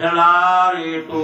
विठ्ठला रे तू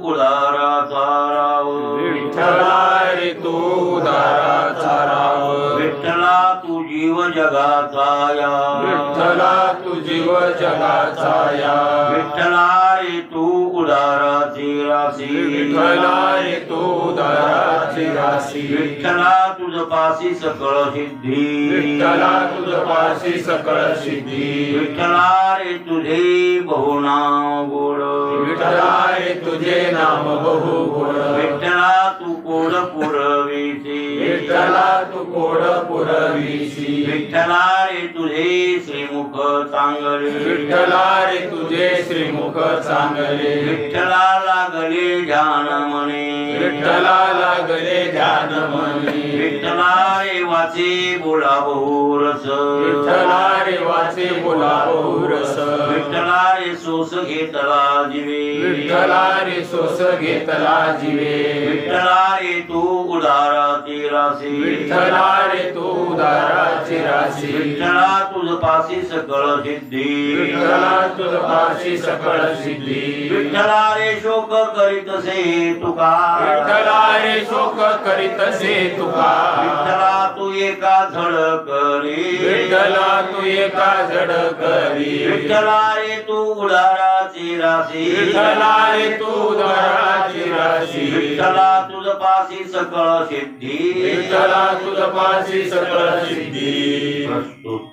उदाराचा राव, विठ्ठला रे तू उदाराचा राव, विठ्ठला तू जीव जगाचा या, विठ्ठला तू जीव जगाचा या, विठ्ठला रे तू उदाराची राशी, विठ्ठला रे तू उदाराची राशी, विठ्ठला तुझ पासी सकळ सिद्धी, विठ्ठला तुझ पाशी सकळ सिद्धी, विठ्ठला रे तुझे बहुनाम गोड, विठ्ठला रे तुझे नाम बहु गोड, विठ्ठला तू कोड पुरवीसी, विठ्ठला तू कोड पुरवीसी, विठ्ठला रे तुझे श्रीमुख चांगले, विठ्ठला रे तुझे श्रीमुख चांगले, विठ्ठला लागले ध्यान म्हणे, विठ्ठला लागले ध्यान म्हणे, विठ्ठला रे वाचे बोला बहुरस, विठ्ठला रे वाचे बोला बहुरस, विठ्ठला रे सोस घेतला जीवे, विठ्ठला रे सोस घेतला जीवे, विठ्ठला रे तू उदाराची राशी, विठ्ठला रे तू उदाराची राशी, विठ्ठला तुझ पासी सकळ सिद्धी, विठ्ठला तुझ पाशी सकळ सिद्धी, विठ्ठला रे शोक करीतसे तुका, विठ्ठला रे शोक करीतसे तुका, विठ्ठला तू एका झडकरी, विठ्ठला तू एका झडकरी, विठ्ठला रे तू उदाराची राशी, विठ्ठला रे तू उदाराची राशी, विठ्ठला तुझ पासी सकळ सिद्धी, विठ्ठला तुझ पाशी सकळ सिद्धी. प्रस्तुत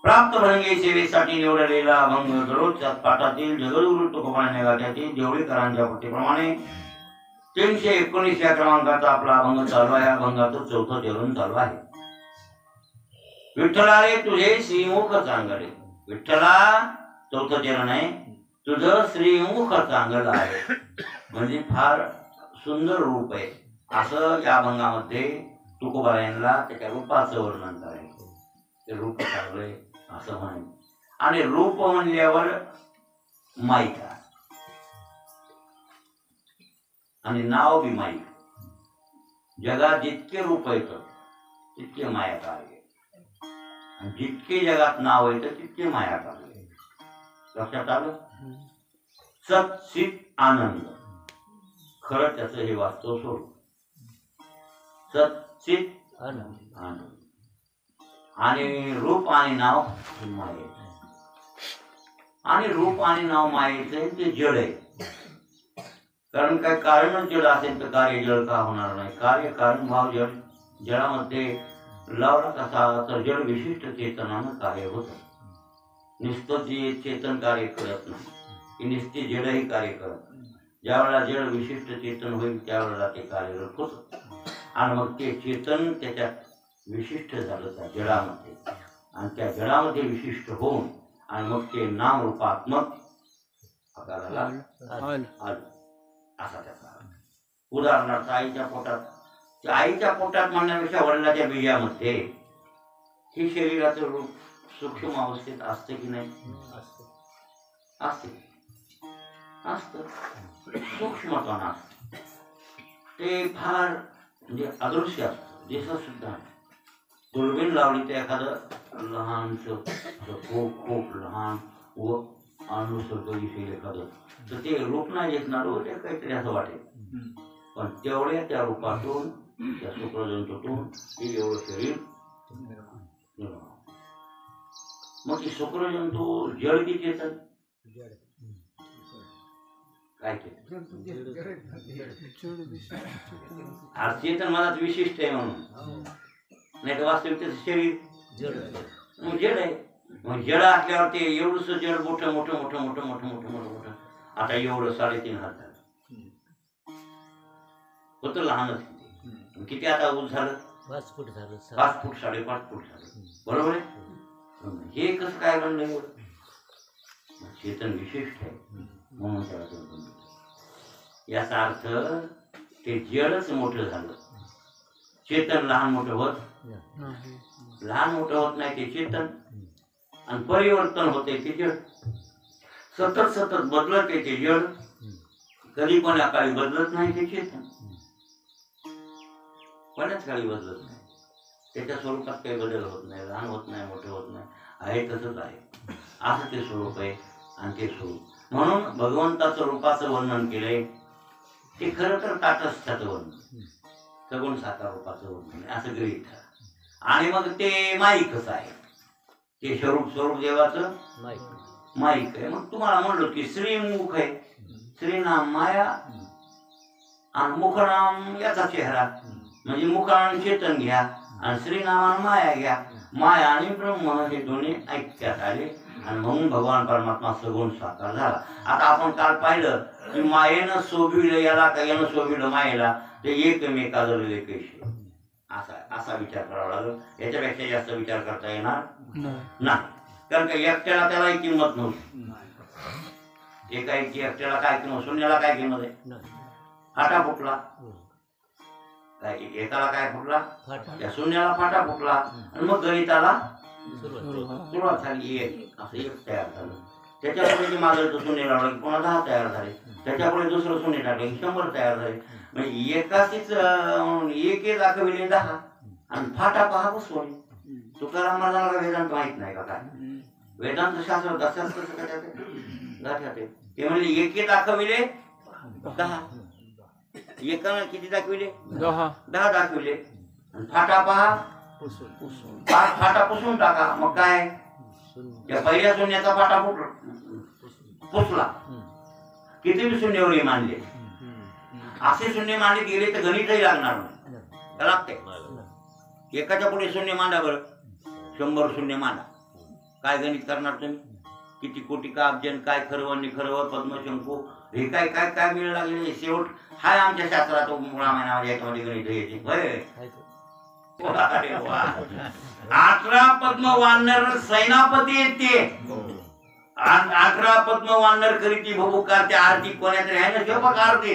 प्राप्त भंगे सेवेसाठी निवडलेला अभंग दररोजच्या पाठातील जगद्गुरु तुकोबाने गाठ्यातील देवळीकरांच्या पट्टीप्रमाणे 319 या क्रमांकाचा आपला अभंग चालू आहे. अभंगाचं चौथं चरण चालू आहे. विठ्ठला रे तुझे श्रीमुख चांगले, विठ्ठला चौथं चरण आहे. तुझं श्रीमुख चांगलं आहे म्हणजे फार सुंदर रूप आहे असं या अभंगामध्ये तुकोबारायांना त्याच्या रूपाचं वर्णन करायचं. ते रूप चांगले असं म्हणे. आणि रूप म्हणल्यावर माईक आणि नाव बी माईक. जगात जितके रूप येतं तितके माया कार्य, आणि जितके जगात नाव येतं तितके माया कार्य. लक्षात आलं. सत चित आनंद खरं त्याचं हे वास्तव स्वरूप. सत चित आनंद आणि रूप आणि नाव मायेचं. आणि रूप आणि नाव मायेचं ते जड आहे. कारण काय कारणच जड असेल तर कार्य जड का होणार नाही. कार्य कारण भाव जड. जडामध्ये लावला कसा तर जड विशिष्ट चेतनानं कार्य होतं. नुसतं जे चेतन कार्य करत नाही की नुसते जडही कार्य करत नाही. ज्यावेळेला जड विशिष्ट चेतन होईल त्यावेळेला ते कार्यरत होतं. आणि मग ते चेतन त्याच्यात विशिष्ट झालं त्या जडामध्ये, आणि त्या जडामध्ये विशिष्ट होऊन आणि मग ते नाम रूपात्मक आकाराला आलं असा त्याचा. उदाहरणार्थ आईच्या पोटात म्हणण्यापेक्षा वडिलाच्या बीजामध्ये हे शरीराचं रूप सूक्ष्म अवस्थेत असते की नाही. असतं सूक्ष्मपणा असतं. ते फार म्हणजे अदृश्य असतं, दिसत सुद्धा. दुर्बीण लावली तर एखादं लहानसं खूप लहान व अनुसर्ग दिसेल एखादं, तर ते रूप नाही दिसणार व ते काहीतरी असं वाटेल. पण तेवढ्या त्या रूपातून त्या शुक्रजंतूतून ते एवढं शरीर. मग ते शुक्रजंतू जड किती येतात काय चेतन मनात विशिष्ट आहे म्हणून, नाही तर वास्तविक त्याचं शरीर जड आहे. मग जड असल्यावर ते एवढंच जड मोठं. आता एवढं 3.5 हात झालं होतं. लहानच किती आता उंच झालं 5 फूट झालं. 5 फूट 5.5 फूट झालं. बरोबर आहे. हे कसं काय बनलं एवढं. चेतन विशिष्ट आहे म्हणून त्याला याचा अर्थ ते जडच मोठं झालं. चेतन लहान मोठं होत नाही ते चेतन. आणि परिवर्तन होते ते जड. सतत बदलत आहे ते जड. कधी पण काळी बदलत नाही ते चेतन. कोणाच काळी बदलत नाही. त्याच्या स्वरूपात काही बदल होत नाही. लहान होत नाही, मोठे होत नाही, आहे तसंच आहे. असं ते स्वरूप आहे. आणि ते स्वरूप म्हणून भगवंताचं रूपाचं वर्णन केलंय ते खरं तर ताटस्थाचं वर्णन, सगुण साकार रूपाचं वर्णन असं गृहीत करा. आणि मग ते माईकच आहे, ते स्वरूप देवाचं माईक आहे. मग तुम्हाला म्हणलो की श्रीमुख आहे, श्रीनाम माया आणि मुखनाम याचा चेहरा, म्हणजे मुखानं चेतन घ्या आणि श्रीनामानं माया घ्या. माया आणि ब्रह्म हे दोन्ही ऐक्यात आले आणि म्हणून भगवान परमात्मा सगुण साकार झाला. आता आपण काल पाहिलं की मायेनं शोभिलं याला का यानं शोभिलं मायेला, ते एकमेका जळले कैसे, असा विचार करावा लागेल. याच्यापेक्षा जास्त विचार करता येणार नाही, कारण का एकट्याला त्यालाही किंमत नव्हती. एकट्याला काय किंमत, शून्याला काय किंमत आहे. फाटा फुटला काय, एकाला काय फुटला, त्या शून्याला फाटा फुटला आणि मग गणिताला सुरुवात झाली. असं एक तयार झालं. त्याच्यापुढे जे मागचं शून्य लावलं की पुन्हा 10 तयार झाले. त्याच्यापुढे दुसरं शून्य टाकलं की 100 तयार झाले. म्हणजे एकाशीच एक दाखविले 10 आणि फाटा पहा बसवले. तुकाराम महाराजांना वेदांत माहित नाही का काय, वेदांत शास्त्र गाठ्यात ते म्हणजे एक दाखविले 10, एकानं किती दाखविले 10 दाखविले आणि फाटा पहा, फाटा पुसून टाका. मग काय, त्या पहिल्या शून्याचा फाटा पुसला, किती शून्यवरी मानले, असे शून्य मांडले गेले तर गणितही लागणार नाही, लागते. एकाच्या पुढे शून्य मांडा बरं, 100 शून्य मांडा, काय गणित करणार तुम्ही. किती कोटी का अब्जन, काय खरवण खरवं पद्मशंकू, हे काय काय काय मिळ लागले. शेवट हाय आमच्या शास्त्रात रामायणामध्ये याच्यामध्ये गणित येते. 18 पद्म वानर सेनापती येते, 18 पद्म वानर करीती भूकार, त्या आरती कोणाच्या आहे ना शोभक आरती.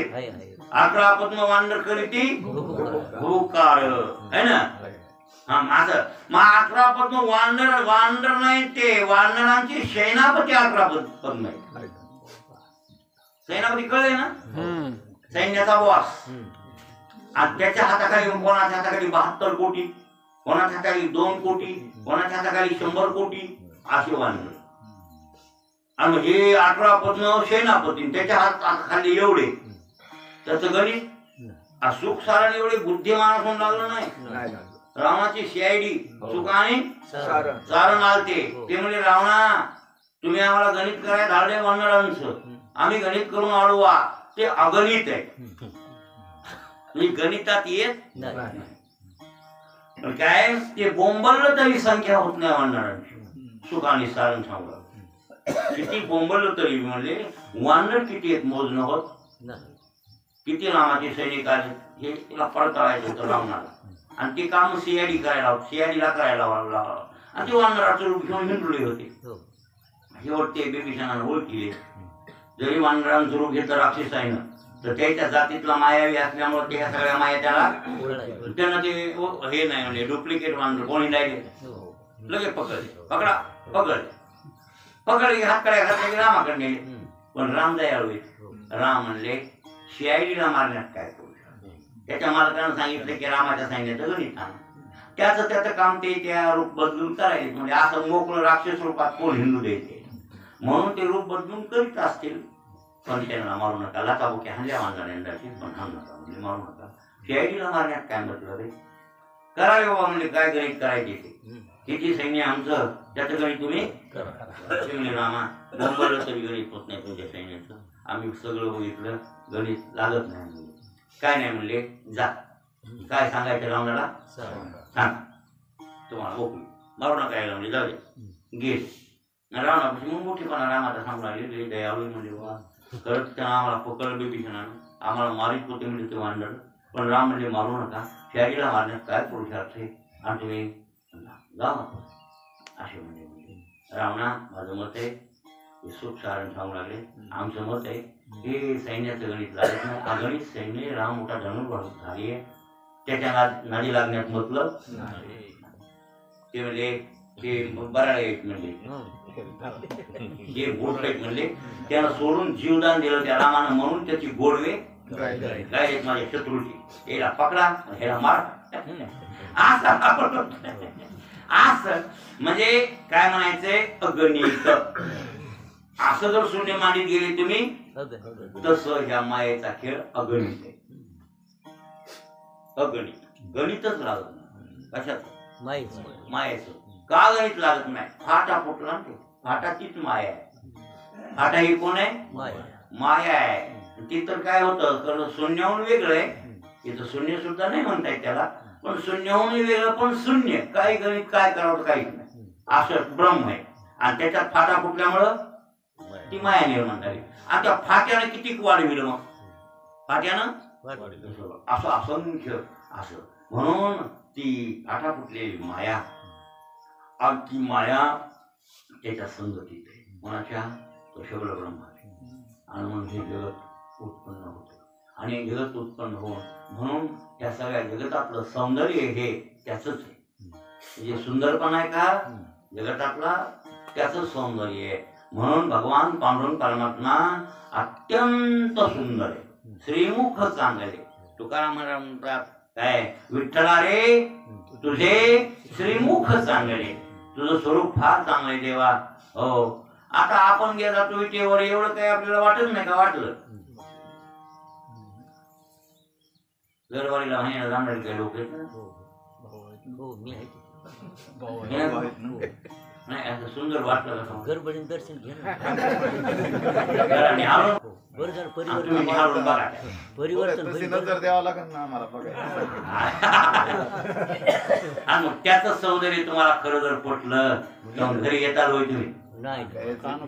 18 पद्म वानर करीती भूकार है ना. असं मग 18 पद्म वानर नाही, ते वानरांची सेनापती 18 पद्म आहे. सेनापती कळले ना, सैन्याचा बॉस. आणि त्याच्या हाताखाली कोणाच्या हाताखाली 72 कोटी, कोणाच्या हाताखाली 2 कोटी, कोणाच्या हाताखाली 100 कोटी असे वानर. आणि हे 18 पद्म सेनापती, त्याच्या हाताखाली एवढे, त्याचं गणित सुख सारण एवढे बुद्धिमान असून लागलं नाही. रावणाची CID सुख आणि सारण आलते. ते म्हणजे रावणा तुम्ही आम्हाला गणित करायला धाडले वानरांचं, आम्ही गणित करून आलो. ते अगणित आहे, म्हणजे गणितात येत नाही. काय ते बोंबललं तरी संख्या होत नाही वानरांची. सुख आणि सारण सांगलं किती बोंबललं तरी म्हणजे वानर किती आहेत मोजणं होत. किती रामाचे सैनिक आले हे तिला पडताळायचं होतं रावणाला. आणि ते काम CID करायला होत, CIDला करायला लावलं. आणि ते वानराचं रूप घेऊन हिंडले होते. शेवटते बिभीषणानं ओळखले, जरी वानरांचं रूप घेतलं राक्षस आहे ना, तर त्याच्या जातीतला मायावी असल्यामुळे त्या सगळ्या माया त्यानं ते हे नाही म्हणजे डुप्लिकेट वानर कोणी नाही लगेच पकडले हातकडे घातले की रामाकडे नेले. पण राम दयाळू राम म्हणले CIDला मारण्यात काय करू. त्याच्या मालकानं सांगितलं की रामाच्या सैन्याचं गणित आणा. त्याचं काम ते त्या रूप बदलून करायचे. म्हणजे असं मोकळं राक्षस रूपात कोण हिंदू द्यायचे म्हणून ते रूप बदलून करीत असतील. पण त्यांना मारू नका, लाचाबुक्या हल्ल्या वांजाण्याची पण हाणू नका, म्हणजे मारू नका. CIDला मारण्यात काय म्हटलं रे, करावे बाबा म्हणजे काय गणित करायचे ते, किती सैन्य आमचं त्याचं गणित तुम्ही करा. रामा बोंबलं तरी गणित होत नाही तुमच्या सैन्याचं, आम्ही सगळं बघितलं गणित लागत नाही. काय नाही म्हणले, जा काय सांगायचं रावणाला सांग, तुम्हाला मोकळी मारू नका यायला म्हणजे जाऊ दे गेले. रावणापाशी मग मोठेपणा रामाचा सांगू लागले, दयाळू म्हणजे बाबा करत त्यांना आम्हाला पकडलं बिभीषणानं, आम्हाला मारित होते म्हणजे ते वानर. पण राम म्हणजे मारू नका, CIDला मारण्यात काय पुरुषार्थ आहे आणि तुम्ही जा असे म्हणजे रावणा माझं मत आहे. सुख सारण सांगू लागले, आमचं मत आहे हे सैन्याचं गणित लागत नाही. अगणित सैन्य राम मोठा धनुर्धर झाली आहे, त्याच्या नादी लागण्यात मतलब ते म्हणजे ते बराळ एक म्हणजे जे गोड म्हणले त्याला सोडून जीवदान दिलं त्या रामानं, म्हणून त्याची गोडवे काय माझ्या शत्रूची याला पकडा ह्याला मार असं म्हणजे काय म्हणायचंय अगणित. असं जर शून्य मांडीत गेले तुम्ही तसं ह्या मायेचा खेळ अगणित आहे. अगणित गणितच लागत नाही. कशाच? मायेचं. का गणित लागत नाही? फाटा फुटला ना, फाटा तीच माया आहे. फाटा ही कोण आहे? माया आहे. ती तर काय होतं, कारण शून्याहून वेगळं आहे. इथं शून्य सुद्धा नाही म्हणता येत त्याला, पण शून्याहून वेगळं पण शून्य. काही गणित काय करावं काहीच नाही, असं ब्रह्म आहे. आणि त्याच्यात फाटा फुटल्यामुळं ती माया निर्माण झाली. आणि त्या फाट्यानं किती वाढविलं मग? फाट्यानं असं असंख्य असं. म्हणून ती फाटा फुटलेली माया, आणि ती माया त्याच्या संगतीत आहे. कोणाच्या? तो सगळं ब्रह्म आहे. आणि म्हणून हे जगत उत्पन्न होतं. आणि जगत उत्पन्न होऊन म्हणून या सगळ्या जगतातलं सौंदर्य हे त्याचंच आहे. जे सुंदरपण आहे का जगतातला, त्याचंच सौंदर्य आहे. म्हणून भगवान पांडुरंग परमात्मा अत्यंत सुंदर आहे. श्रीमुख चांगले. तुकाराम महाराज म्हणतात काय, विठ्ठला रे तुझे श्रीमुख चांगले, तुझं स्वरूप फार चांगले देवा. हो, आता आपण गेला तो विटेवर, एवढं काही आपल्याला वाटत नाही का? वाटलं गरवारीला महिन्याला जाणारे काही लोक नाही, असं सुंदर वाटलं का? गडबडीने दर्शन घे परिवर्तन द्यावं लागेल ना आम्हाला आणि मग त्याच सौंदर्य तुम्हाला खरं जर पटलं तर घरी येताल होय तुम्ही.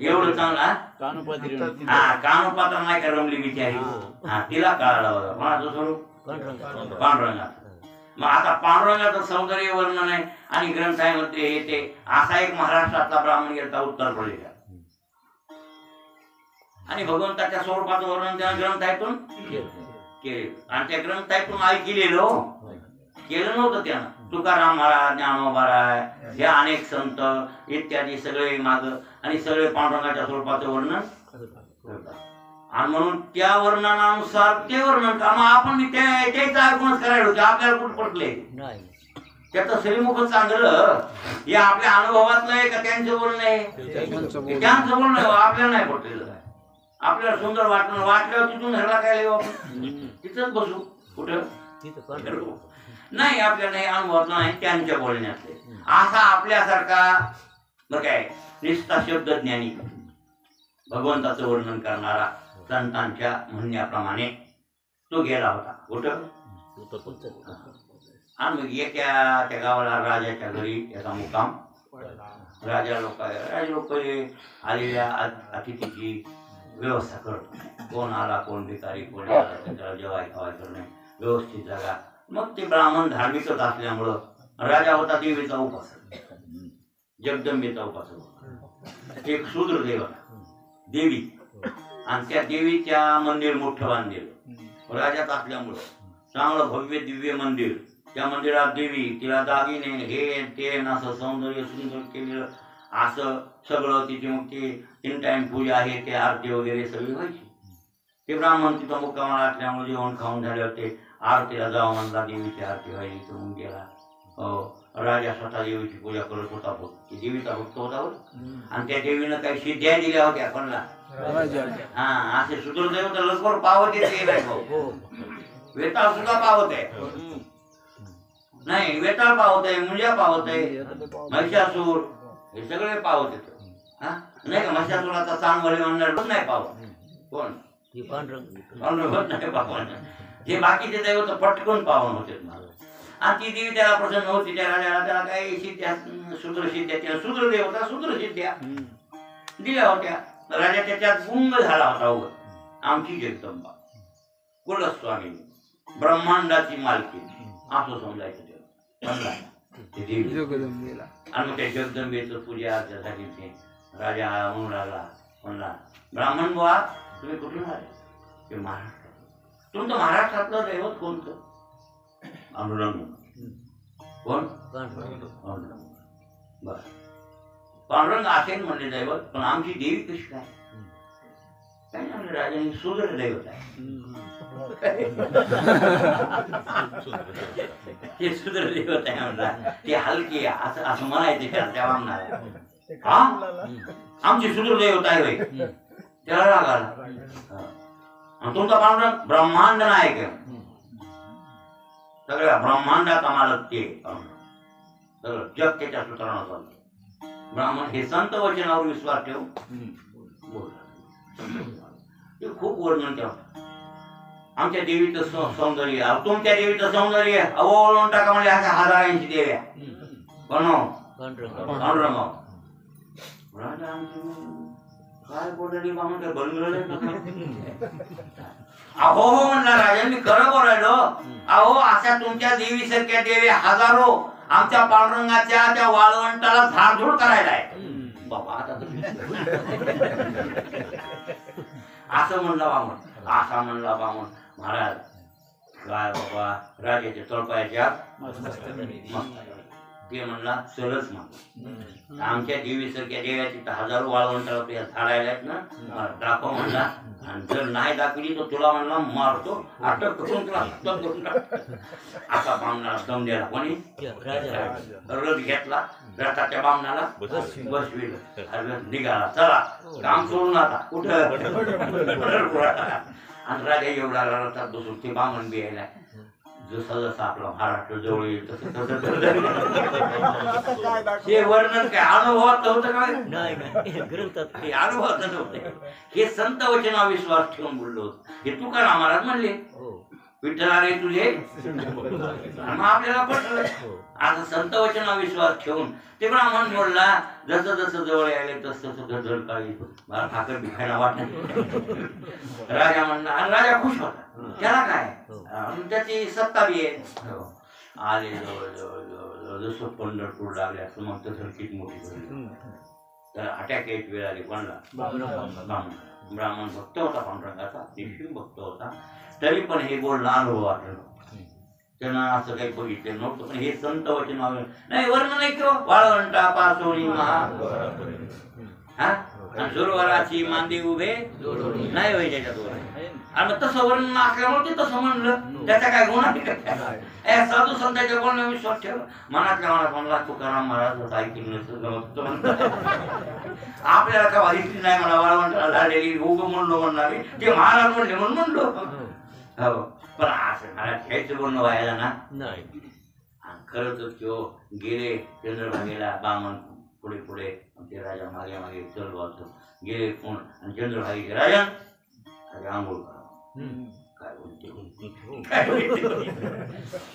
एवढं चांगला हा कानोपात्र नाही का रमली बिचारी, हा तिला कळाला बघा कोणाचं स्वरूप? पांडुरंगाचं. मग आता पांडुरंगाचं सौंदर्य वर्णन आहे आणि ग्रंथामध्ये येते. असा एक महाराष्ट्रातला ब्राह्मण गेला उत्तर प्रदेशात, आणि भगवंताच्या स्वरूपाचं वर्णन त्या ग्रंथातून केले. आणि त्या ग्रंथातून ऐकलेलं केलं नव्हतं त्यानं. तुकाराम महाराज, ज्ञानोबा महाराज, हे अनेक संत इत्यादी सगळे माग आणि सगळे पांडुरंगाच्या स्वरूपाचं वर्णन करतात. आणि म्हणून त्या वर्णनानुसार ते वर्णन का, मग आपण त्याच ऐकूनच करायला होते. आपल्याला कुठं पटले? त्याचं श्रीमुख चांगलं हे आपल्या अनुभवातलं आहे का त्यांचं बोलणं आहे? त्यांचं बोलणं आपल्याला नाही पटलेलं. आपल्याला सुंदर वाटल्यावर तिथून घरला काय लिहू आपण? तिथंच बसू. कुठं नाही, आपल्याला हे अनुभवातलं नाही, त्यांच्या बोलण्यातले. असा आपल्यासारखा बरं काय निष्ठा शब्द ज्ञानी भगवंताचं वर्णन करणारा संतांच्या म्हणण्याप्रमाणे तो गेला होता. कुठं? आणि मग एका त्या गावाला राजाच्या घरी त्याचा मुक्काम. राजा लोक आलेल्या अतिथीची व्यवस्था करतो. कोण आला, कोण भिकारी, कोण आला, त्याला जेवाय खावाय करणे, व्यवस्थित जागा. मग ते ब्राह्मण धार्मिकच असल्यामुळं राजा होता देवीचा उपासक, जगदंबेचा उपासक. एक शूद्र देवता देवी, आणि त्या देवीच्या मंदिर मोठं बांधलेलं राजात असल्यामुळं, चांगलं भव्य दिव्य मंदिर. त्या मंदिरात देवी, तिला दागिने हे ते असं सौंदर्य सुंदर केलेलं असं सगळं. तिथे मग ते 3 टाइम पूजा आहे, ते आरती वगैरे सगळी व्हायची. ते ब्राह्मण तिथं मुक्कामाला असल्यामुळे जेवण खाऊन झाल्यावर ते आरतीला जावं म्हणला. देवीची आरती व्हायची तर मग गेला. राजा स्वतः देवीची पूजा करत होता. देवीचा भक्त होता. आणि त्या देवीनं काही सिद्ध्या दिल्या होत्या कोणला? हा, असे सुदुर्दैव तर लवकर पावत येते नाही. वेताळ सुद्धा पावत आहे, नाही वेताळ पावत आहे, मुंजा पावत आहे, महिषासूर हे सगळे पावत येत. हा नाही का? महिषासुराचा चांगले म्हणणार नाही पावत. कोण? पांडुरंग नाही पावन. हे बाकीचे दैवत पटकन पावन होते. आणि ती देवी त्याला प्रसन्न होती. त्या राजाला त्याला काही सिद्ध्या, शूद्र सिद्ध्या, शूद्र देवता शूद्र सिद्ध्या दिल्या होत्या. राजा त्याच्यात गुंग झाला होता. उगत आमची जगदंबा कुलस्वामी, ब्रह्मांडाची मालकी असं समजायचं त्याला. आणि मग त्या जगदंबेचं पूजा अर्च्यासाठी ते राजा म्हणून लागला. म्हणला, ब्राह्मण बुवा तुम्ही कुठून आले? ते महाराष्ट्रात. तुमचं महाराष्ट्रातलं दैवत कोणतं? पांडुरंग. कोण? पांडुरंग. बर, पांडुरंग असेल म्हणले दैवत, पण आमची देवी कशी काय? काय म्हणले राजाने? शूद्र दैवत आहे. ते शूद्र दैवत आहे म्हणला, ते हलके असं म्हणायचे त्या वामनाला. हा आमची सुदूरदेवता आहे होय. त्याला राग आला. आणि तुमचा पांडुरंग ब्रह्मांड नायक आहे. सगळ्या ब्रह्मांडाचा मालक ते सगळं जग त्याच्या सूत्रानं चालतं. ब्राह्मण हे संत वचनावर विश्वास ठेवून ते खूप वर्णन ठेवतात. आमच्या देवीचं सौंदर्य, तुमच्या देवीचं सौंदर्य अवळून टाका म्हणजे अशा हजारांची देव्या पांडुरंग राजा काय बोलली बामण काय बंद अहो म्हणला राजा मी खरं बोलायलो. अहो अशा तुमच्या देवीसारख्या देवी हजारो आमच्या पांडुरंगाच्या त्या वाळवंटाला झाडझूड करायला आहे बाबा. आता असं म्हणला बामण, असा म्हणला बामण. महाराज काय बाबा राजाच्या तळपायाच्या ते म्हणला सरस म्हण आमच्या देवीसारख्या देवाची हजारो वाळवंटाला झाडायला आहेत ना दाखव म्हणला. आणि जर नाही दाखवली तर तुला म्हणला मारतो अटक करून तुला करून टाक. असा बामणाला दम द्यायला कोणी रथ घेतला. रथाच्या बामणाला बसविलं. निघाला चला काम सोडून आता कुठं. आणि राजा एवढा रथात बसून ते बामण बियायला. जसं जसं आपला महाराष्ट्र जवळ येईल तसं तसं हे वर्णन काय अनुभवात नव्हतं काय हे अनुभवात नव्हते. हे संत वचना विश्वास ठेवून बोललो होतो. हे तुकाराम महाराज म्हणले विठ्ठला रे तुझे मग आपल्याला पटलं. असं संत वचना विश्वास ठेवून ते ब्राह्मण बोलला. जसं जसं जवळ यायले तसं तसं झडकाळी मला ठाकर बिखायला वाटत. राजा म्हणला आणि राजा खुश होता. त्याला काय त्याची सत्ता बी आहे. आले जवळ जवळ जवळ जसं पंढरपूर लागले असं मग तसं किती मोठी झाली. तर अटॅक एक वेळ आली कोणला ब्राह्मण भक्त होता पांडुरंगाचा निश्चित भक्त होता. तरी पण हे बोलणं अनुभव वाटलं. त्यांना असं काही बघितलं नव्हतं. पण हे संत वचन नाही वर्ण नाही किंवा वाळवंटा पासोनी हा जोरवाराची मांदी उभे नाही होय त्याच्यात. आणि तसं वर्ण असल्यामुळे ते तसं म्हणलं. त्याचा काय गुन्हा साधू संतांच्या बोलण्या विश्वास ठेव. मनातल्या मनात म्हणला तुकाराम महाराज ऐकून आपल्याला का वाईट नाही. मला वाळवंटाला झालेली उभं म्हणलो म्हणणारे ते महाराज म्हणले म्हणून म्हणलो. हो पण असं मला घ्यायचं बोलणं व्हायला ना नाही. खरंच तो गेले चंद्रभागेला बामण पुढे पुढे ते राजा मागे मागे चल वाचतो गेले कोण आणि चंद्रभागेचे राजा आंघोळ करा काय बोलते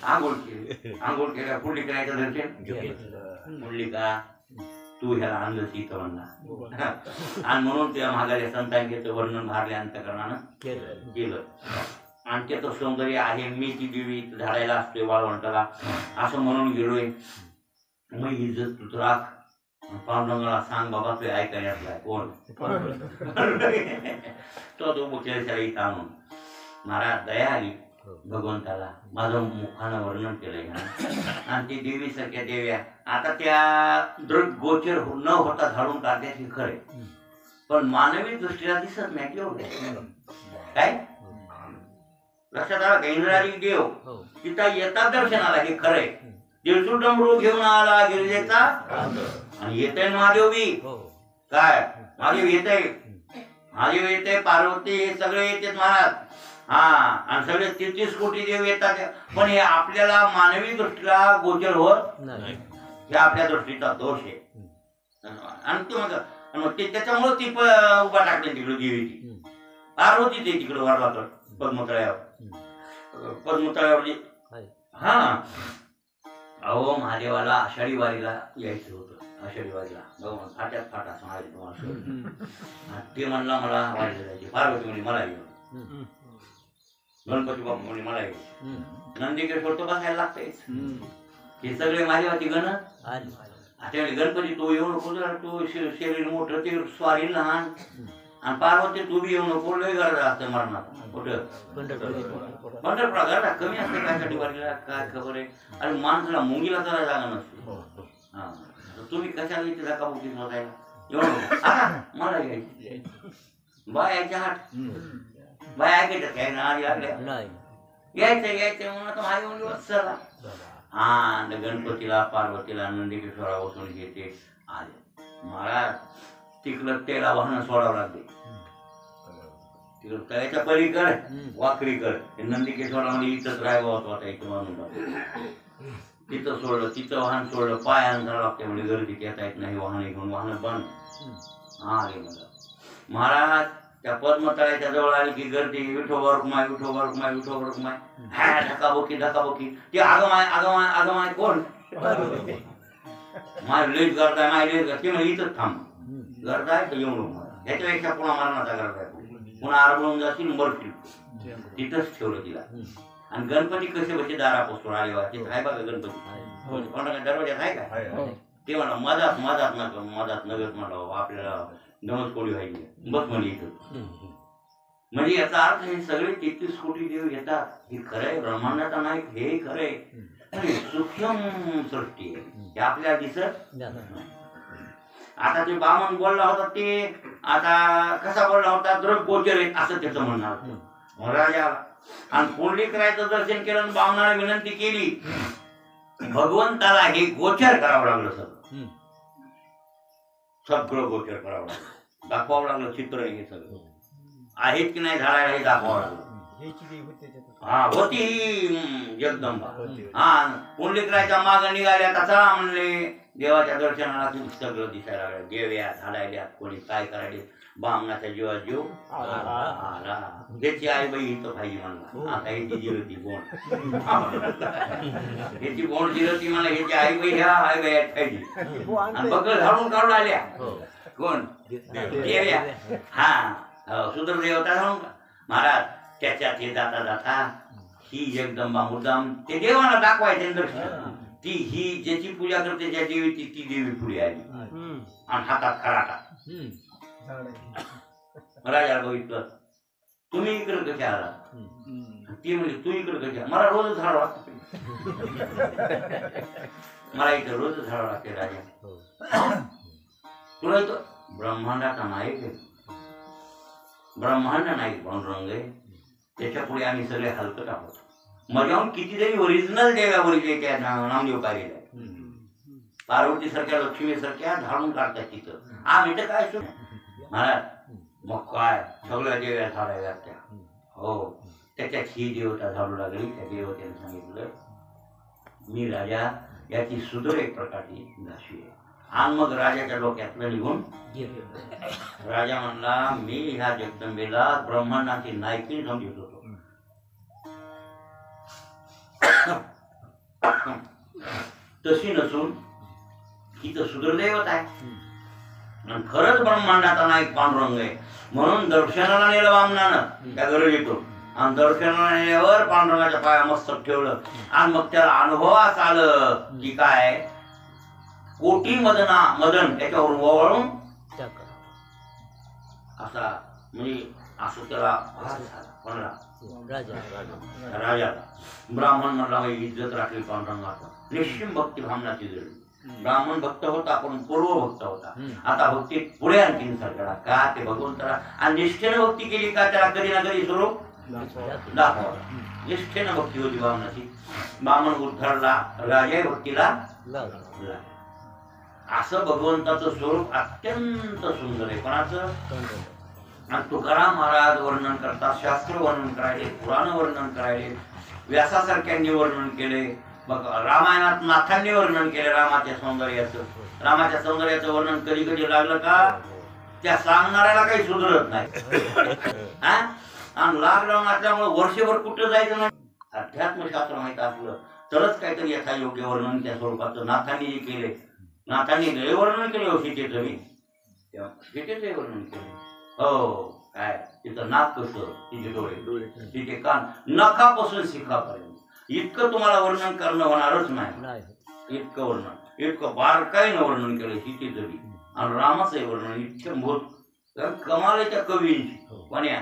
आंघोळ केली. आंघोळ केल्या पुढली करायचं धरते पुढली का तू ह्याला आणलंस इथं म्हणला. आणि म्हणून त्या महागाऱ्या संतांचे वर्णन भारल्या अंतकरणानं केलं. आणि त्याचं सौंदर्य आहे. मी ती देवी झाडायला असतोय वाळवंटाला असं म्हणून गेलोय. मग इज्जत तू राख. पांडुरंगाला सांग बाबा तू ऐकायला कोण तो मुख्याला इथं आणून महाराज दया आली भगवंताला. माझं मुखानं वर्णन केलंय आणि ती देवीसारख्या देव्या आता त्या दृढ गोचर न होता झाडून काढण्यात हे खरंय. पण मानवी दृष्टीला दिसत नाही केवढं काय लक्षात आला का. इंद्रारी देव तिथं येतात दर्शनाला हे खरंय. दिवसू डमरू घेऊन आला गिरिजेचा आणि येतय महादेव बी काय महादेव येतय. महादेव येते पार्वती हे सगळे येते महाराज. हा आणि सगळे 33 कोटी देव येतात. पण हे आपल्याला मानवी दृष्टीला गोचर होत नाही. हे आपल्या दृष्टीचा दोष आहे. आणि ते मग त्याच्यामुळे ती उभा टाकली तिकडे देवीची पार्वती ते तिकडे वरला पद्मतळ्यावर पद्मतळ्यावर हा. अहो महादेवाला आषाढी वारीला यायचं होतं. आषाढी वारीला भगवान फाट्यात फाटा सांगायचं. ते म्हणला मला वारीला जायचे. पार्वती म्हणजे मला येऊ. गणपती बाप्पा म्हणजे मला येऊ. नंदीकेश्वर तो बसायला लागतंय. हे सगळे महादेवाची गण. आता गणपती तो येऊ नको तो शरीर मोठं ते स्वारी लहान. आणि पार्वती तू बी येऊ नको लय गरज असते मरणात. कुठं पंढरपुरा गरजा कमी असते काय वारीला काय खबर आहे. आणि माणसाला मुंगीला जरा जागा नसते. हा तुम्ही कशाला इथे धकाबुकी शोधायला येऊ नको. मला यायची बायाच्या हात बाय ऐकायच्यात काय ना आधी लागल्या यायचं यायचं म्हणून आता माझ्या मुली चला. हा गणपतीला पार्वतीला नंदीकेश्वरा बसून घेते आले. महाराज तिकडं त्याला वाहन सोडावं लागले. तिकडं तळ्याच्या पलीकड वाकरीकड नंदिकेश्वरा म्हणजे इथंच राहायला होता इथं मानून तिथं सोडलं, तिथं वाहन सोडलं, पाय अंतरावं लागते म्हणजे गर्दीत येता येत नाही, वाहन घेऊन वाहन बंद. आले मला महाराज त्या पद्मतळ्याच्या जवळ आली की गर्दी, विठोबा रुक्माई विठोबा रुक्माई विठोबा रुक्माई, हा धकाबोकी धकाबोकी. ते आगमाय आगमाय आगमाय कोण माझ लेट करताय, माय लेट करते म्हणजे इथंच थांब, गर्दा आहे तर येऊ नको मला, ह्याच्यापेक्षा पुन्हा मरणाचा गर्दा आहे, पुन्हा आरबळून जातील मरतील. तिथंच ठेवलं तिला. आणि गणपती कसे बसे दारापासून आले वा तिथं आहे बघा गणपती दरवाज्यात आहे का, ते म्हणा मधात मधात नका मधात नगत म्हणा आपल्याला नमस कोणी व्हायची बस म्हणजे इथं. म्हणजे याचा अर्थ हे सगळे 33 कोटी देव येतात, हे खरंय ब्रह्मांडाचा नायक, हे खरंय सूक्ष्म सृष्टी आहे, हे आपल्याला दिसत नाही. आता ते बामण बोलला होता ते आता कसा बोलला होता, द्रग गोचर आहे असं त्याचं म्हणणार राजा. आणि पुंडलिकरायचं दर्शन केलं आणि बामणाला विनंती केली, भगवंताला हे गोचर करावं लागलं, सगळं सगळं गोचर करावं लागलं, दाखवावं लागलं, चित्र हे सगळं आहेत की नाही झाडाला हे दाखवावं लागलं. हा होती जगदंबा. हा पुंडलिकरायच्या माग निघाल्या तसा म्हणले देवाच्या दर्शनाला सगळं दिसायला लागलं, देव्या झाडायल्यात, कोणी काय करायले, बामणाच्या जीवात जीव आला. त्याची आई बाई इथं पाहिजे म्हणला, आता ह्याची जिरती बोंड, ह्याची बोंड जिरती म्हणला, ह्याची आई बाई ह्या आई बाई पाहिजे. आणि बघ झाडून काढून आल्या कोण देव्या, हा सुंदर देवता झाडून महाराज. त्याच्यात हे जाता जाता ही जगदंबा मुद्दाम ते देवाला दाखवायचे दर्शन, ती ही ज्याची पूजा करते ज्या देवीची ती देवी पुढे आली आणि हातात खराटा. राजाला बघितलं, तुम्ही इकडे कसे आला, ती म्हणजे तू इकडे कसे, मला रोज झाड लागतं, मला इथं रोज झाड लागते राजा. तुला इथं ब्रह्मांडाचा नायक आहे, ब्रह्मांड नायक पांडुरंग आहे, त्याच्या पुढे आम्ही सगळे हलकत आहोत. मजाऊन कितीतरी ओरिजिनल देवावरील त्या नामदेव पाहिलेला आहे, पार्वती सारख्या लक्ष्मी सारख्या झाडून काढतात तिथं, आम्ही तर काय महाराज. मग काय सगळ्या देव्या झाडाव्या त्या, हो त्याच्यात ही देवता झाडू लागली. त्या देवतेने सांगितलं, मी राजा याची सुदर एक प्रकारची दाशी आहे. आणि मग राजाच्या डोक्यातलं निघून राजा म्हणला, मी ह्या जगदंबेला ब्रह्मांडाची नायकी समजत होतो, तशी नसून ही तर सुदरदैवत आहे आणि खरंच ब्रह्मांडाचा नायक पांडुरंग आहे. म्हणून दर्शनाला नेलं वामनानं त्या गरजेतून, आणि दर्शनाला नेल्यावर पांडुरंगाच्या पाया मस्तक ठेवलं. आणि मग त्याला अनुभवास आलं की काय कोटी मदन त्याच्यावर वळून असा, म्हणजे असं त्याला कोणाला राजाला. ब्राह्मण म्हणला इज्जत राखली पांडुरंगाचा, निश्चिम भक्ती भावनाची जळली. ब्राह्मण भक्त होता पण पूर्व भक्त होता, आता भक्ती पुढे आणखीन सरकडा का ते भगवंताला. आणि निष्ठेने भक्ती केली का त्याला कधी ना कधी स्वरूप दाखवला. निष्ठेनं भक्ती होती ब्राह्मणाची. ब्राह्मण उद्धरला, राजा भक्तीला लागला. असं भगवंताचं स्वरूप अत्यंत सुंदर आहे. कोणाचं? आणि तुकाराम महाराज वर्णन करतात, शास्त्र वर्णन करायले, पुराण वर्णन करायले, व्यासासारख्यांनी वर्णन केले. मग रामायणात नाथांनी वर्णन केले रामाच्या सौंदर्याचं. रामाच्या सौंदर्याचं वर्णन कधी कधी लागलं का त्या सांगणाऱ्याला काही सुधरत नाही. आणि लॉकडाऊन असल्यामुळे वर्षभर कुठं जायचं नाही. अध्यात्मशास्त्र माहित असलं तरच काहीतरी यथा योग्य वर्णन त्या स्वरूपाचं नाथांनी जे केले. नाथांनी लय वर्णन केले हो सीतेचं, मी सीतेचं वर्णन केले. हो काय तिचं नाक कसं, तिचे डोळे, तिचे कान, नखापासून शिखापर्यंत इतकं तुम्हाला वर्णन करणं होणारच नाही. इतकं वर्णन, इतकं बारकाईनं वर्णन केलं सीतेचं बी. आणि रामाचं वर्णन इतकं भूत कमालीच्या कवींची. कोण्या?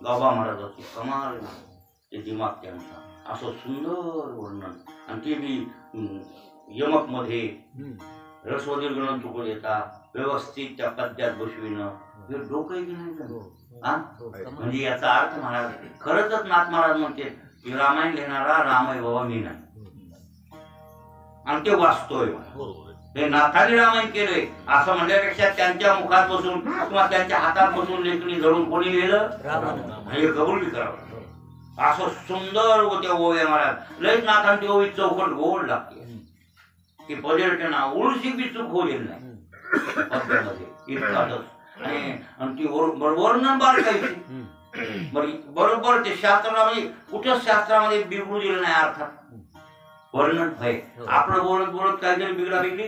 गाभा महाराजाची कमाल ते दिमाग त्यांचा, असं सुंदर वर्णन. आणि ते बी यमक मध्ये रसवदीर गणन चुकून येतात, व्यवस्थित त्या पद्यात बसविणं, हे डोकं की नाही. म्हणजे याचा अर्थ महाराज खरंच नाथ महाराज म्हणते की रामायण लिहिणारा राम आहे बाबा, मी नाही. आणि ते वाचतोय. हे नाथाने रामायण केलंय असं म्हणण्यापेक्षा त्यांच्या मुखात बसून किंवा त्यांच्या हातात बसून लेखणी धरून कोणी लिहिलं रामानं. हे कबूल करावं असं सुंदर होत्या ओव्या महाराज लयच नाथांची ओवी चौकट गोड लागते की पर्यटना उलशी बी चूक होईल नाही पद्यामध्ये इतकातच आणि ती वर्णन बारकायची बरोबर ते शास्त्रामध्ये कुठंच शास्त्रामध्ये बिघडू दिलं नाही अर्थात वर्णन भय आपलं बोलत बोलत काहीतरी बिघडा बिघडी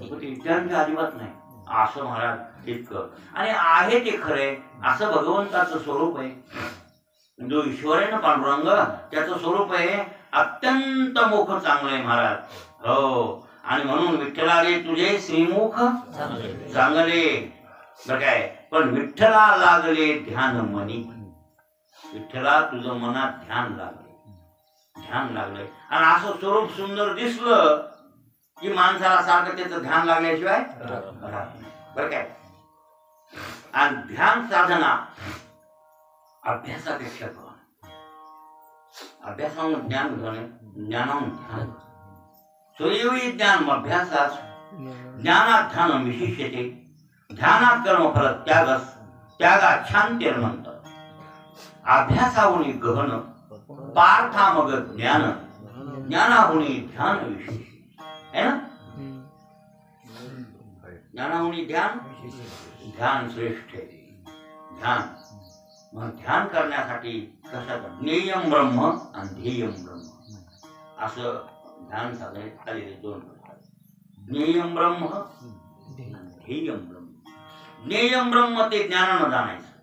होती त्यांच्या अजिबात नाही असं महाराज इतकं आणि आहे ते खरंय असं भगवंताचं स्वरूप आहे जो ईश्वर आहे ना पांडुरंग त्याचं स्वरूप आहे अत्यंत मोख चांगलं आहे महाराज हो आणि म्हणून विठ्ठला रे तुझे श्रीमुख चांगले बरं काय पण विठ्ठला लागले ध्यान मनी विठ्ठला तुझं मनात ध्यान लागलंय आणि असं स्वरूप सुंदर दिसलं की माणसाला सारखं त्याचं ध्यान लागल्याशिवाय बरं काय आणि ध्यान साधना अभ्यासापेक्षा अभ्यासाहून ज्ञान घेणे ज्ञानाहून ध्यान स्वयंवी ज्ञान अभ्यासास ज्ञानात ध्यान विशिष्यते ध्यानात कर्मफल त्यागस त्यागात शांतिर्मंत अभ्यासाहुनी गहन पार्था मग ज्ञान ज्ञानाहुनी ध्यान विशेष है ना ज्ञानाहुनी ध्यान ध्यान श्रेष्ठ आहे ध्यान मग ध्यान करण्यासाठी कसं ज्ञेयम ब्रह्म आणि ध्येयम ब्रह्म असं ध्यान साधण्यात आलेले दोन प्रकार ज्ञेयम ब्रह्म ध्येयम ब्रह्म ज्ञेयम ब्रह्म ते ज्ञानानं जाणायचं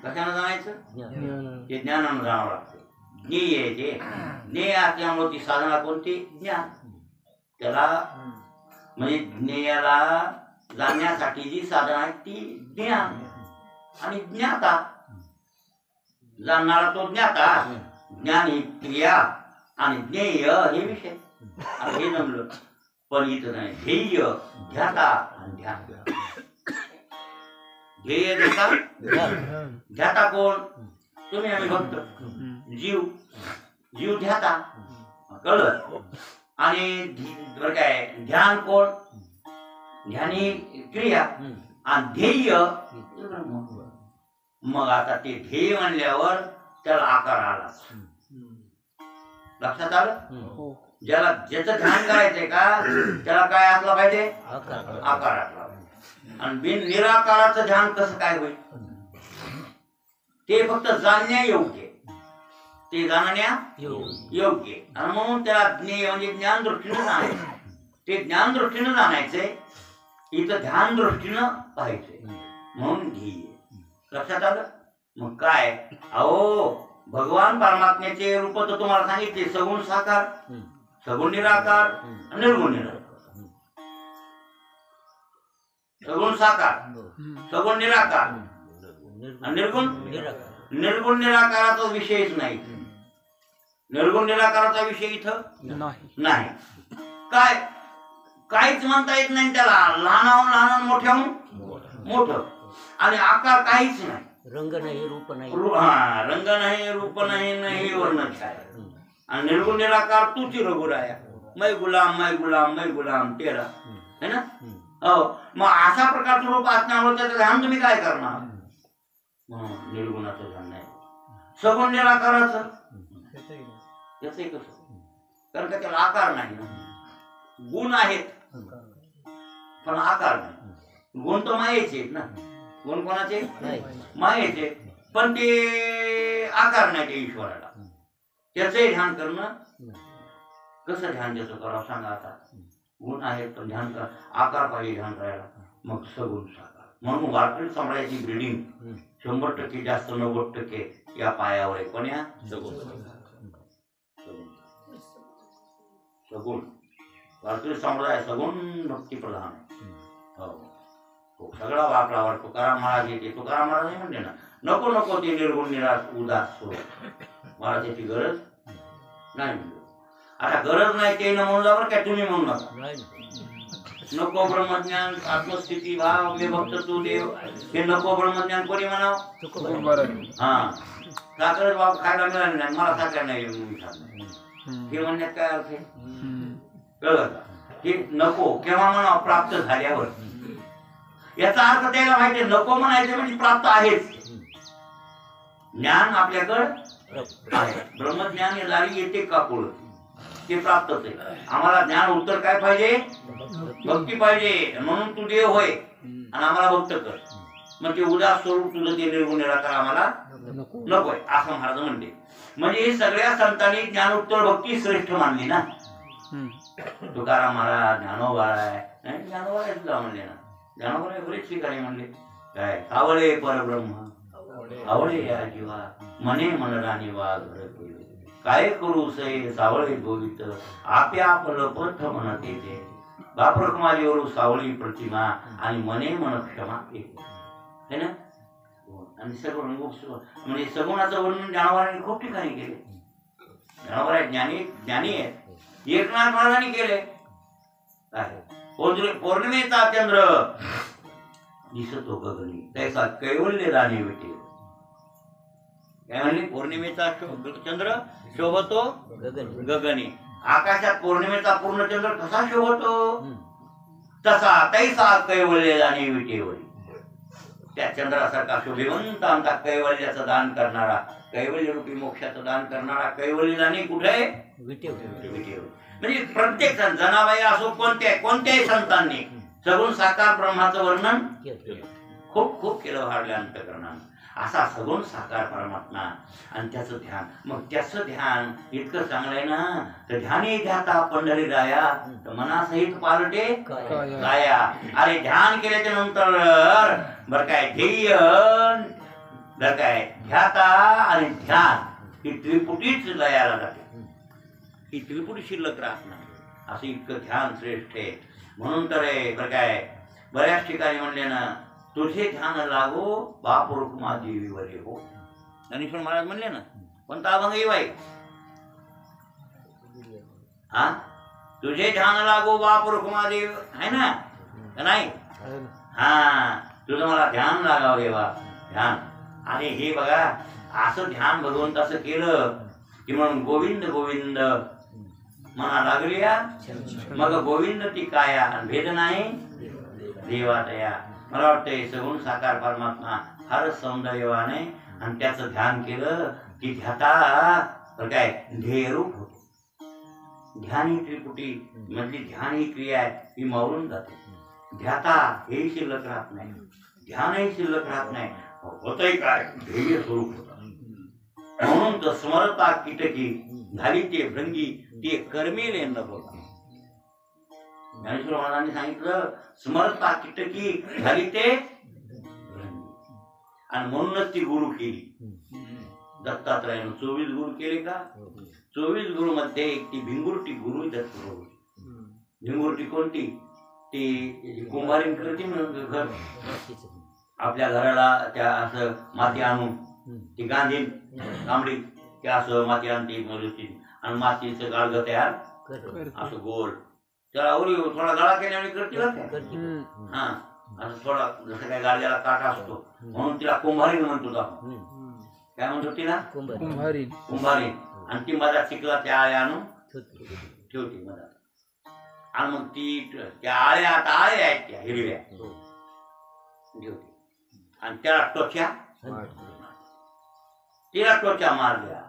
कशानं जाणायचं ते ज्ञानानं जाणावं लागतं ज्ञेय आहे ते ज्ञेय असल्यामुळे ती साधना कोणती ज्ञान त्याला म्हणजे ज्ञेयाला जाणण्यासाठी जी साधना आहे ती ज्ञान आणि ज्ञाता जाणणारा तो ज्ञाता ज्ञान ही क्रिया आणि ज्ञेय हे विषय आणि हे जमलं पण इथं नाही ध्येय ध्याता आणि ध्यान ध्येय देता ध्याता कोण तुम्ही आम्ही भक्त जीव जीव ध्याता कळलं आणि बरं काय ध्यान कोण ध्यानी क्रिया आणि ध्येय मग आता ते ध्येय म्हणल्यावर त्याला आकार आला लक्षात आलं ज्याला ज्याचं ध्यान करायचंय का त्याला काय असला पाहिजे आकार असला आणि बिन निराकाराचं ध्यान कसं काय होईल ते फक्त जाणण्या योग्य ते जाणण्या योग्य आणि म्हणून त्याला ज्ञेय म्हणजे ज्ञान दृष्टीनं जाणायचं ते ज्ञान दृष्टीनं जाणायचंय इथं ध्यान दृष्टीनं पाहायचंय म्हणून ध्येय लक्षात आलं मग काय अहो भगवान परमात्म्याचे रूप तर तुम्हाला सांगितले सगुण साकार सगुण निराकार निर्गुण निराकार सगुण साकार सगुण निराकार निर्गुण निर्गुण निराकाराचा विषयच नाही निर्गुण निराकाराचा विषय इथं नाही काय काहीच म्हणता येत नाही त्याला लहानाहून लहान मोठ्याहून मोठं आणि आकार काहीच नाही रंग नाही रूप नाही रंग नाही रूप नाही नाही वर्ण छाया आणि निर्गुण निराकार तू चिरगुराया मै गुलाम तेरा है ना हो मग अशा प्रकारचं रूप असण्यामुळे त्याचं ध्यान तुम्ही काय करणार निर्गुणाचं ध्यान नाही सगुण निराकाराचं त्याचंही कसं कारण का त्याला आकार नाही गुण आहेत पण आकार नाही गुण तर मायेचे आहेत ना गुण कोणाचे मायेचे पण ते आकार नाही ते ईश्वराला त्याचंही ध्यान करणं कसं ध्यान त्याचं करावं सांगा आता गुण आहेत पण ध्यान करा आकार पाहिजे ध्यान करायला मग सगुण साकार म्हणून वारकरी संप्रदायाची ब्रिडिंग 100% जास्त 90% या पायावर आहे पण या सगुण वारकरी संप्रदाय सगुण भक्ती प्रधान आहे हो सगळा वापरा वाट तुकाराम महाराज येते तुकाराम महाराज म्हणते ना नको नको ते निर्गुण निराश उदास हो महाराजाची गरज नाही आता गरज नाही ते न म्हणून जावर काय तुम्ही म्हणू नका नको ब्रह्मज्ञान आत्मस्थिती भाव मी भक्त तू देव हे नको ब्रह्मज्ञान कोणी म्हणावं हा साखर बाब खायला मिळालं नाही मला साखर नाही हे म्हणण्यात काय अर्थ आहे कळलं का हे नको केव्हा म्हणा प्राप्त झाल्यावर. याचा अर्थ त्याला माहिती नको म्हणायचं म्हणजे प्राप्त आहेच. ज्ञान आपल्याकडं आहे. ब्रह्मज्ञान हे दारी येते का पुढं ते प्राप्तच आहे. आम्हाला ज्ञान उत्तर काय पाहिजे? भक्ती पाहिजे. म्हणून तू देव होय आणि आम्हाला भक्त कर. मग ते उदास स्वरूप तुझं ते निर्गुण निराकार आम्हाला नकोय असं महाराज म्हणते. म्हणजे हे सगळ्या संतांनी ज्ञानोत्तर भक्ती श्रेष्ठ मानली ना. तुकाराम महाराज ज्ञानोबा आहे. ज्ञानोबा आहे तुला म्हणले ना. ज्ञानोबा बरेच ठिकाणी म्हणले काय सावळे परब्रह्म आवळे या जीवा मने मनराणी वाघ काय करू सै सावळे गोवित आपे आपलं पथ म्हणते ते बाप रखमाजीवरू सावळी प्रतिमा आणि मने मन क्षमा है ना. आणि सगुण म्हणजे सगुणाचं वर्णन ज्ञानोबारांनी खूप ठिकाणी केले. ज्ञानोबा ज्ञानी ज्ञानी आहेत. एकनाथ महाराजांनी केले काय पौर्णिमेचा चंद्र दिसतो गगनी त्याचा कैवल्य राणी विटे. काय म्हणले? पौर्णिमेचा चंद्र शोभतो गगनी. आकाशात पौर्णिमेचा पूर्ण चंद्र कसा शोभतो तसा तैसा कैवल्य राणी विटेवरी. त्या चंद्रासारखा शोभिवंत आमचा कैवल्याचं दान करणारा कैवल्य रूपी मोक्षाचं दान करणारा कैवल्य राणी कुठे आहे? विटेवर. म्हणजे प्रत्येक जनाबाई असो कोणत्याही संतांनी सगुण साकार ब्रह्माचं वर्णन खूप खूप केलं हाडल्या अंतकरणानं. असा सगुण साकार परमात्मा आणि त्याचं ध्यान. मग त्याचं ध्येन इतकं चांगलं आहे ना. तर ध्यानी ध्याता पंढरी राया मनासहित पालटे काया. अरे ध्यान केल्याच्या नंतर बर काय ध्येय बर काय ध्याता आणि ध्यान ही त्रिपुटीच लयाला जाते. ही त्रिपुटी शिल्लक राहत नाही. असं इतकं ध्यान श्रेष्ठ आहे. म्हणून तर बर काय बऱ्याच ठिकाणी म्हणले ना तुझे ध्यान लागो बाप रुक्मा देवी वरे हो. ज्ञानेश्वर महाराज म्हणले ना कोणता अभंग येवाय हा तुझे ध्यान लागो बाप रुक्मा देव आहे ना का नाही. हा तुझं मला ध्यान लागावं देवा ध्यान. आणि हे बघा असं ध्यान भगवंताचं केलं की म्हणून गोविंद गोविंद म्हणा लागली मग गोविंद ती काया भेद नाही देवा दया. मला वाटतंय सगुण साकार परमात्मा फार सौंदर्यवाने आणि त्याचं ध्यान केलं की ध्याता तर काय ध्येयरूप होतो. ध्यान ही त्रिपुटी मधली ध्यान ही क्रिया आहे ती मावळून जाते. ध्याता हेही शिल्लक राहत नाही ध्यानही शिल्लक राहत नाही. होतंय काय ध्येय स्वरूप होतं. म्हणून तर स्मरता कीटकी झाली ते भृंगी ते कर्मेले न बघा. ज्ञानेश्वर महाराजांनी सांगितलं स्मरता कीटकी झाली ते आणि म्हणूनच ती गुरु केली. दत्तात्रयानं 24 गुरु केले का. 24 गुरु मध्ये एक ती भिंगुरटी गुरु दत्तगुरु. भिंगुरटी कोणती ती कुंभारी करते घर आपल्या घराला त्या असं माती आणून ती गांधी तांबडी त्या असं माती आणते आणि मातीचं गाडगं तयार असं गोल त्याला आवडी थोडा गळा केल्याने करते हा असं थोडा जसं काय गाडग्याला काटा असतो म्हणून तिला कुंभारीन म्हणतो आपण. काय म्हणतो तिला कुंभारीन. आणि ती मधात चिखला त्या आळ्या आणून ठेवते मधात. आणि मग ती त्या आळ्या आता आळ्या आहेत त्या हिरव्या ठेवते आणि त्याला टोच्या तिला टोच्या मारल्या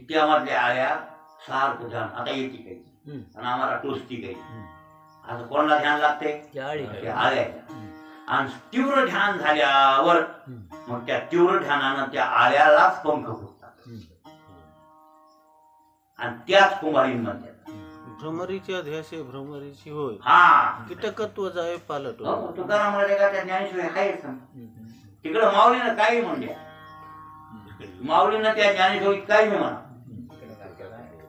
त्यामधल्या आळ्या सारखं ध्यान आता येते काही आणि आम्हाला टोचती काही. असं कोणाला ध्यान लागते आळ्या. आणि तीव्र ध्यान झाल्यावर मग त्या तीव्र ध्यानानं त्या आळ्यालाच पंख फुटतात आणि त्याच कुंभारींमध्ये भ्रमरीची अध्यासे भ्रमरीची होय हा कीटकत्व जाय पालट. तुकारामध्ये का त्या ज्ञानेश्वरी आहेच. तिकडं माऊलीनं काही म्हणल्या माऊलीनं त्या ज्ञानेश्वरीत काही नाही म्हणा.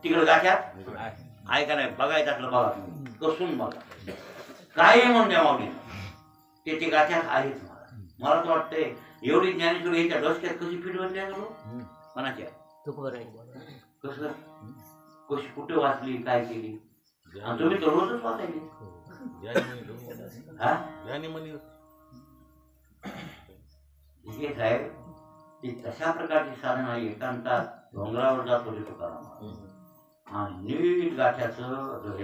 तिकडं गाठ्यात ऐका नाही बघायचं असलं बघा कसून बघा काही म्हणत्या माऊलीनं ते गाठ्यात आहेच. मला तर वाटतंय एवढी ज्ञानेश्वरी ह्याच्या डोसक्यात कशी फिट बनल्या कोणाच्या कसं कशी कुठे वाचली काय केली. आणि तुम्ही तर रोजच वाचायली साहेब. ती तशा प्रकारची साधना एकांतात डोंगरावर जातो तुकाराम आणि नीट गाठ्याचं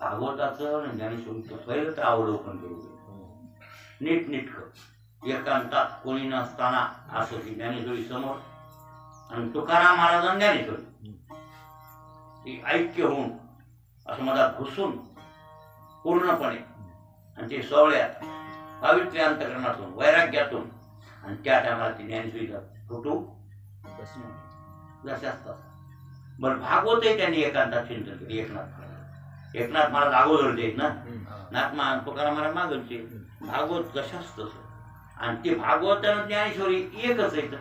भागवताचं आणि ज्ञानेश्वरीचं पहिलं तर अवलोकन केलं नीटनेटकं एकांतात कोणी नसताना असं ती ज्ञानेश्वरी समोर आणि तुकाराम महाराज आणि ज्ञानेश्वरी ती ऐक्य होऊन असं मधात घुसून पूर्णपणे आणि ते सोहळ्यात पावित्र्य अंतकरणातून वैराग्यातून आणि त्या टायमाला ती ज्ञानेश्वरीचा फोटो जशाच तसा. बरं भागवतही त्यांनी एकांतात चिंतन केले. एकनाथ महाराज अगोदर देत ना तुकाराम महाराज मागचे भागवत जशाच तसं आणि ते भागवत आणि ज्ञानेश्वरी एकच येत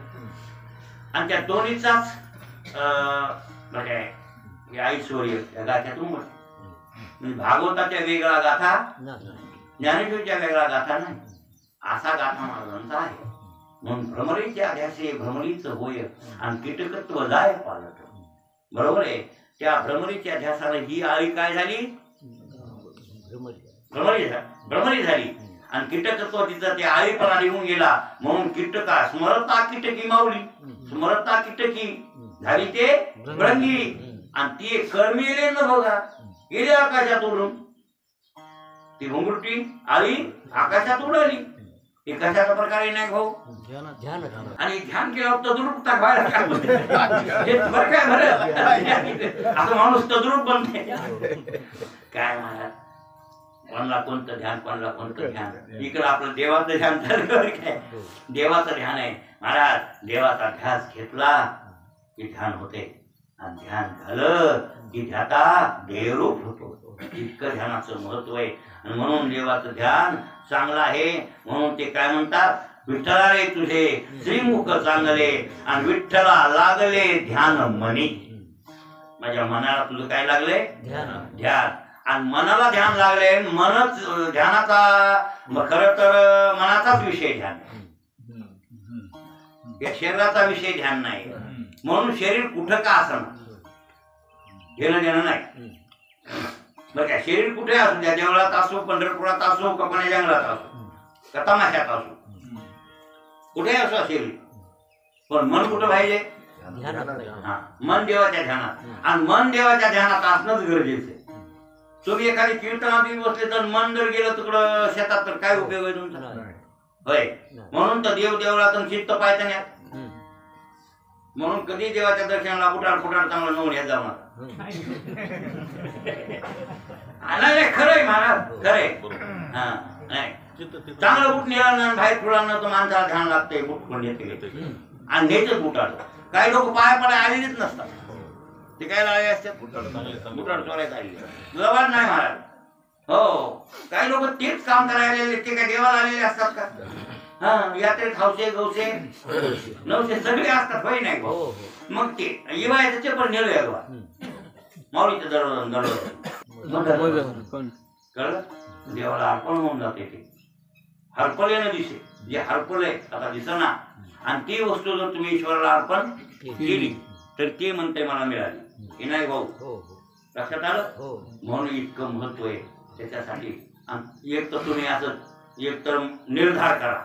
आणि त्या दोन्हीचाच म्हणजे ऐश्वर्य त्या गाथ्यातून म्हणजे भागवताच्या वेगळा गाथा ज्ञानेश्वरीच्या वेगळा गाथा नाही असा गाथा महाराजांचा आहे. म्हणून भ्रमरीच्या ध्यासे भ्रमरीच होय आणि कीटकत्व जाय पालक. बरोबर आहे. त्या भ्रमरीच्या ध्यासाला ही आळी काय झाली भ्रमरी झाली आणि कीटकत्व तिचा त्या आळीपणा निघून गेला. म्हणून कीटका स्मरता कीटकी माऊली स्मरता कीटकी झाली ते भ्रंगी आणि ती कर्मी गेले न बघा गेले आकाशात उडून. ती घुंगुरटी आळी आकाशात उडाली. हे कशाचा प्रकारे नाही भाऊ आणि ध्यान केल्यावर तद्रूप व्हायला काय बरं काय बरं असं माणूस तद्रूप बनते काय महाराज कोणाला कोणतं ध्यान कोणाला कोणतं ध्यान. इकडं आपलं देवाचं ध्यान झालं काय देवाचं ध्यान आहे महाराज. देवाचा ध्यास घेतला की ध्यान होते आणि ध्यान झालं की ध्याता देवरूप होतो. इतकं ध्यानाचं महत्व आहे आणि म्हणून देवाचं ध्यान चांगलं आहे. म्हणून ते काय म्हणतात विठ्ठला रे तुझे श्रीमुख चांगले आणि विठ्ठला लागले ध्यान मनी. माझ्या मनाला तुझं काय लागले ध्यान आणि मनाला ध्यान लागले. मनच ध्यानाचा खरं तर मनाचाच विषय ध्यान या शरीराचा विषय ध्यान नाही. म्हणून शरीर कुठं का असं घेणं देणं नाही. बरं का शरीर कुठे असू द्या देवळात असो पंढरपुरात असो कपण्या जंगलात असो का तमाशात असो कुठे असो शरीर पण मन कुठं पाहिजे मन देवाच्या ध्यानात आणि मन देवाच्या ध्यानात असणंच गरजेचं आहे. तुम्ही एखादी कीर्तनात बसले तर मन जर गेलं तिकडं शेतात तर काय उपयोग आहे तुमचा होय. म्हणून तर देव देवळातून चित्त पाहायचं नाही. म्हणून कधी देवाच्या दर्शनाला कुठार कुठार चांगलं नवून येत जाऊ नका. नाही खरंय महाराज खरंय. हा नाही चांगलं बुट नेला बाहेर फुलांना तर माणसाला ध्यान लागतंय. बुट पण येते आणि नेतच बुटाड. काही लोक पाया पडाय आलेलेच नसतात. ते काय लागले असतात बुटाड चोरायला आलेले जवळ नाही महाराज. हो काही लोक तेच काम करायला ते काय देवाला आलेले असतात का. हा यात्रेत हौसे गौसे नवसे सगळे असतात होय नाही भाऊ. मग ते इवायचं चप्पल नेलं अगवा माऊलीचं कळलं देवाला अर्पण होऊन जाते. ते हरपलेनं दिसे जे हरपलंय आता दिसना आणि ती वस्तू जर तुम्ही ईश्वराला अर्पण केली तर ते म्हणते मला मिळाली हे नाही भाऊ. लक्षात आलं. म्हणून इतकं महत्व आहे त्याच्यासाठी. एक तर तुम्ही असं एक तर निर्धार करा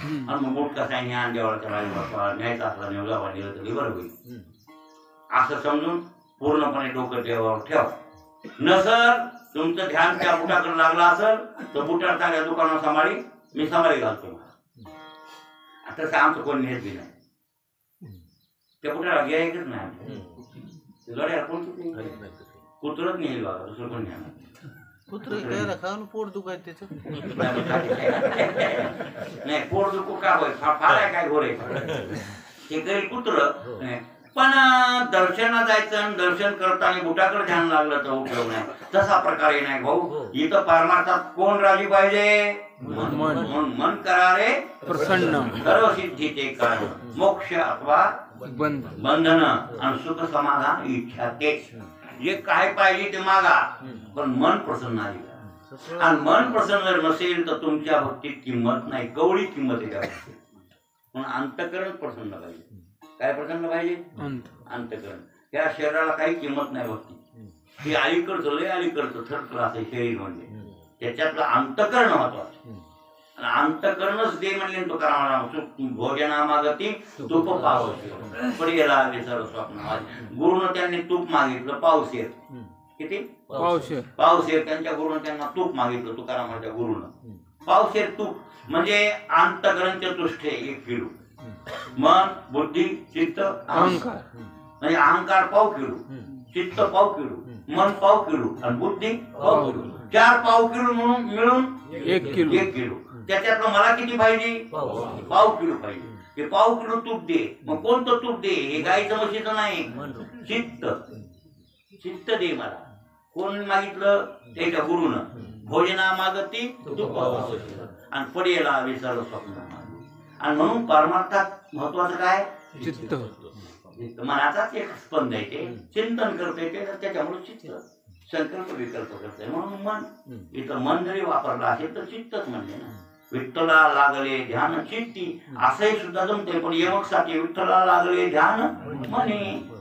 आणि मग मोठ कसा ज्ञान देवाला न्यायचा असला निवडावा दिलं तरी बरं होईल असं समजून पूर्णपणे डोकं देवावर ठेवा. नसर तुमचं ध्यान त्या बुटाकडे लागलं असेल तर बुटाला चांगल्या दुकानावर सांभाळी मी सांभाळी घालतो. तसं आमचं कोण नेत बी नाही. त्या बुटाला घ्यायचंच नाही. लढ्या कोण कुत्रच नेईल बघा दुसरं कोण न्या कुत्र घ्यायला खाऊन पोट दुखाय त्याच नाही. पोट दुखू का होय फाळाय काय घोरे हे करेल कुत्र. पण दर्शनाला जायचं आणि दर्शन करताना बुटाकडे ध्यान लागलं तर उपयोग नाही. तसा प्रकारे नाही भाऊ. इथं परमार्थात कोण राजी पाहिजे मन करारे प्रसन्न सर्व सिद्धीचे कारण मोक्ष अथवा बंधन आणि सुख समाधान इच्छा तेच जे काय पाहिजे ते मागा पण मन प्रसन्न आहे. आणि मन प्रसन्न जर नसेल तर तुमच्या भक्तीत किंमत नाही. कवडी किंमत आहे त्या भक्तीत. म्हणून अंतःकरण प्रसन्न पाहिजे. काय प्रसन्न पाहिजे अंतःकरण. त्या शरीराला काही किंमत नाही भक्ती. हे अलीकडचं लय अलीकडचं थर्ड क्लास आहे शरीर म्हणजे. त्याच्यातलं अंतःकरण महत्वाचं. अंतःकरणच दे म्हणले तुकाराम भोजनामागती तूप पाऊस पडेला सर्व स्वप्न. गुरुनं त्यांनी तूप मागितलं पाऊस येत किती पावशेर पावशेर. त्यांच्या गुरुनं त्यांना तूप मागितलं, तुकारामाच्या गुरुनं. पावशेर तूप म्हणजे अंतकरण चतुष्टय 1 किलो. मन बुद्धी चित्त अहंकार म्हणजे अहंकार पाव किलो, चित्त पाव किलो, मन पाव किलो आणि बुद्धी पाव किलो. 4 पाव किलो म्हणून मिळून 1 किलो 1 किलो. त्याच्यातलं मला किती पाहिजे? पाव किलो पाहिजे. हे पाव किलो तूप दे. मग कोणतं तूप दे? हे गाईचं म्हशीचं नाही, चित्त. चित्त दे मला. कोण मागितलं? त्याच्या गुरुनं. भोजना मागती तूप आणि पडेला विसरलं स्वप्न. आणि म्हणून परमार्थात महत्वाचं काय? चित्त मनाचाच एक स्पंद आहे. ते चिंतन करता येते, त्याच्यामुळे चित्त संकल्प विकल्प करते. म्हणून मन. इथं मन जरी वापरलं असेल तर चित्तच म्हणले ना. विठ्ठला लागले ध्यान चित्ती असंही सुद्धा जमते. पण यमक साठी विठ्ठला लागले ध्यान म्हणे.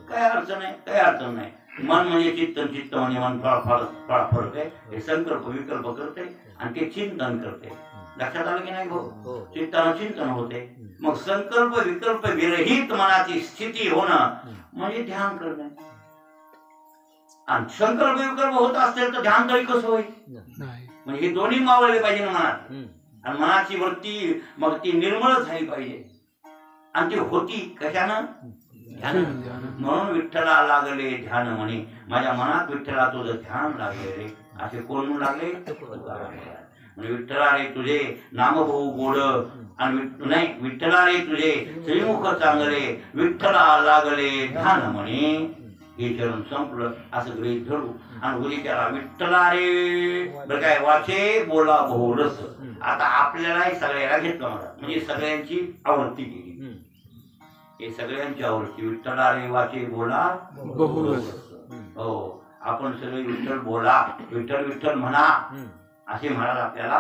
काय अडचण आहे? काय अडचण नाही. मन म्हणजे चित्त, चित्त म्हणजे मन फळफळ आहे. हे संकल्प विकल्प करते आणि ते चिंतन करते. लक्षात आलं की नाही भाऊ? चित्तानं चिंतन होते. मग संकल्प विकल्प विरहित मनाची स्थिती होणं म्हणजे ध्यान करणे. आणि संकल्प विकल्प होत असेल तर ध्यान तरी कसं होईल? नाही. म्हणजे हे दोन्ही मावळले पाहिजे ना मनात. आणि मनाची वृत्ती मग ती निर्मळ झाली पाहिजे. आणि ती होती कशानं? ध्यान. म्हणून विठ्ठला लागले ध्यान म्हणे. माझ्या मनात विठ्ठला तुझं ध्यान लागले रे. असे कोण म्हणू लागले? म्हणजे विठ्ठला रे तुझे नाम भाऊ गोड आणि नाही विठ्ठला रे तुझे श्रीमुख चांगले विठ्ठला लागले ध्यान म्हणे. हे चरण संपलं असं गृहीत धरू. आणि उद्या त्याला विठ्ठला रे बरं काय वाचे बोला बहुरस. आता आपल्याला सगळ्याला घेतलं मला म्हणजे सगळ्यांची आवृत्ती केली. हे सगळ्यांची आवृत्ती. विठ्ठला रे वाचे बोला बहुरस. हो, आपण सगळे विठ्ठल बोला, विठ्ठल विठ्ठल म्हणा असे म्हणाल आपल्याला.